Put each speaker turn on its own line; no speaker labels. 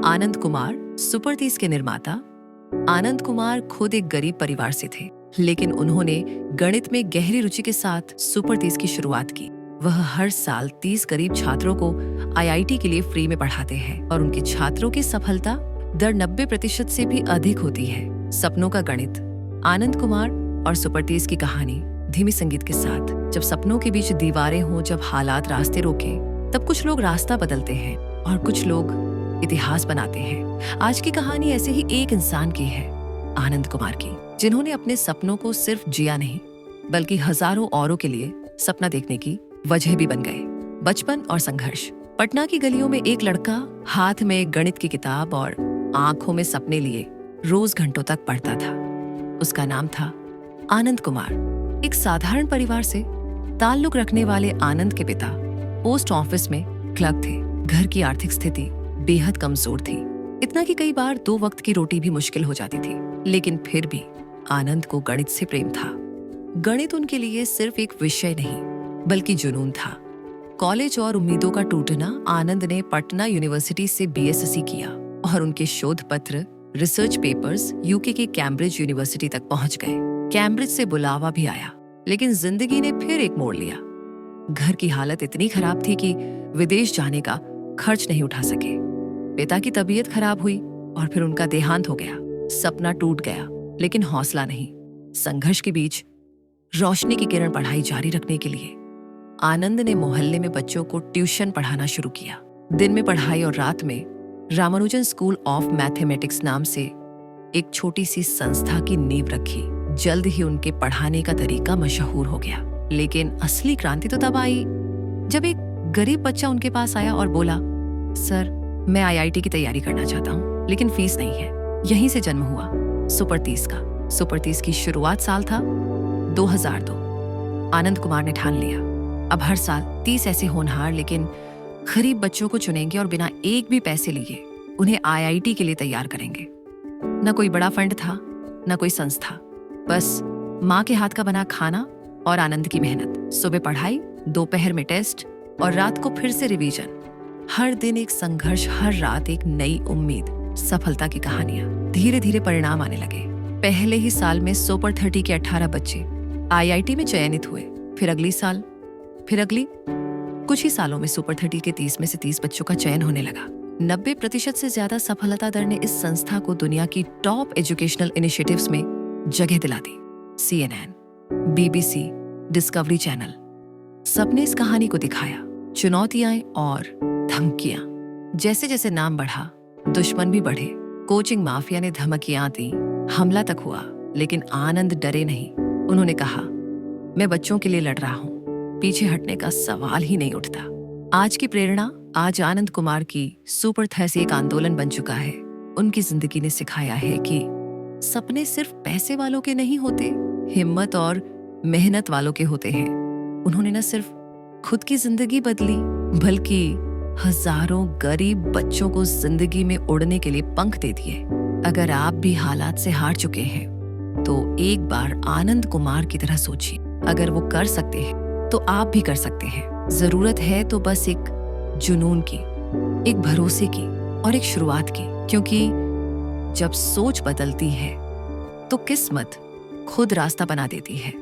Anand Kumar super 30 के निर्माता। आनंद कुमार खुद एक गरीब परिवार से थे, लेकिन उन्होंने गणित में गहरी रुचि के साथ सुपर 30 की शुरुआत की। वह हर साल 30 गरीब छात्रों को आईआईटी के लिए फ्री में पढ़ाते हैं और उनके छात्रों की सफलता दर 90% से भी अधिक होती है। सपनों का गणित। आनंद कुमार और सुपर 30 की कहानी धीमी संगीत के साथ। जब सपनों के बीच दीवारें हों, जब हालात रास्ते रोके, तब कुछ लोग रास्ता बदलते हैं और कुछ लोग इतिहास बनाते हैं। आज की कहानी ऐसे ही एक इंसान की है, आनंद कुमार की, जिन्होंने अपने सपनों को सिर्फ जिया नहीं, बल्कि हजारों औरों के लिए सपना देखने की वजह भी बन गए। बचपन और संघर्ष। पटना की गलियों में एक लड़का हाथ में एक गणित की किताब और आंखों में सपने लिए रोज घंटों तक पढ़ता था। उसका नाम था आनंद कुमार। एक साधारण परिवार से ताल्लुक रखने वाले आनंद के पिता पोस्ट ऑफिस में क्लर्क थे। घर की आर्थिक स्थिति बेहद कमजोर थी, इतना कि कई बार 2 वक्त की रोटी भी मुश्किल हो जाती थी। लेकिन फिर भी आनंद को गणित से प्रेम था। गणित उनके लिए सिर्फ एक विषय नहीं, बल्कि जुनून था। कॉलेज और उम्मीदों का टूटना। आनंद ने पटना यूनिवर्सिटी से बीएससी किया और उनके शोध पत्र, रिसर्च पेपर्स यूके के कैम्ब्रिज यूनिवर्सिटी तक पहुंच गए। कैम्ब्रिज से बुलावा भी आया, लेकिन जिंदगी ने फिर एक मोड़ लिया। घर की हालत इतनी खराब थी कि विदेश जाने का खर्च नहीं उठा सके। पिता की तबीयत खराब हुई और फिर उनका देहांत हो गया। सपना टूट गया, लेकिन हौसला नहीं। संघर्ष के बीच रोशनी की किरण। पढ़ाई जारी रखने के लिए आनंद ने मोहल्ले में बच्चों को ट्यूशन पढ़ाना शुरू किया। दिन में पढ़ाई और रात में रामानुजन स्कूल ऑफ मैथमेटिक्स नाम से एक छोटी सी संस्था की नींव रखी। जल्द ही उनके पढ़ाने का तरीका मशहूर हो गया। लेकिन असली क्रांति तो तब आई जब एक गरीब बच्चा उनके पास आया और बोला, सर, मैं आईआईटी की तैयारी करना चाहता हूँ, लेकिन फीस नहीं है। यहीं से जन्म हुआ सुपर 30 का। सुपर 30 की शुरुआत साल था 2002। आनंद कुमार ने ठान लिया, अब हर साल 30 ऐसे होनहार लेकिन गरीब बच्चों को चुनेंगे और बिना एक भी पैसे लिए उन्हें आईआईटी के लिए तैयार करेंगे। न कोई बड़ा फंड था, न कोई संस्था, बस माँ के हाथ का बना खाना और आनंद की मेहनत। सुबह पढ़ाई, दोपहर में टेस्ट और रात को फिर से रिवीजन। हर दिन एक संघर्ष, हर रात एक नई उम्मीद। सफलता की कहानियां। धीरे धीरे परिणाम आने लगे। पहले ही साल में सुपर 30 के 18 बच्चे आईआईटी में चयनित हुए। फिर अगली साल, फिर अगली कुछ ही सालों में सुपर 30 के 30 में से 30 बच्चों का चयन होने लगा। 90% से ज्यादा सफलता दर ने इस संस्था को दुनिया की टॉप एजुकेशनल इनिशिएटिव्स में जगह दिला दी। CNN, BBC, डिस्कवरी चैनल, सबने इस कहानी को दिखाया। चुनौतियां और धमकियां। जैसे जैसे नाम बढ़ा, दुश्मन भी बढ़े। कोचिंग माफिया ने धमकियां दी, हमला तक हुआ, लेकिन आनंद डरे नहीं। उन्होंने कहा, मैं बच्चों के लिए लड़ रहा हूं, पीछे हटने का सवाल ही नहीं उठता। आज की प्रेरणा। आज आनंद कुमार की सुपर 30 एक आंदोलन बन चुका है। उनकी जिंदगी ने सिखाया है कि सपने सिर्फ पैसे वालों के नहीं होते, हिम्मत और मेहनत वालों के होते हैं। उन्होंने न सिर्फ खुद की जिंदगी बदली, बल्कि हजारों गरीब बच्चों को जिंदगी में उड़ने के लिए पंख दे दिए। अगर आप भी हालात से हार चुके हैं, तो एक बार आनंद कुमार की तरह सोचिए। अगर वो कर सकते हैं, तो आप भी कर सकते हैं। जरूरत है तो बस एक जुनून की, एक भरोसे की और एक शुरुआत की। क्योंकि जब सोच बदलती है, तो किस्मत खुद रास्ता बना देती है।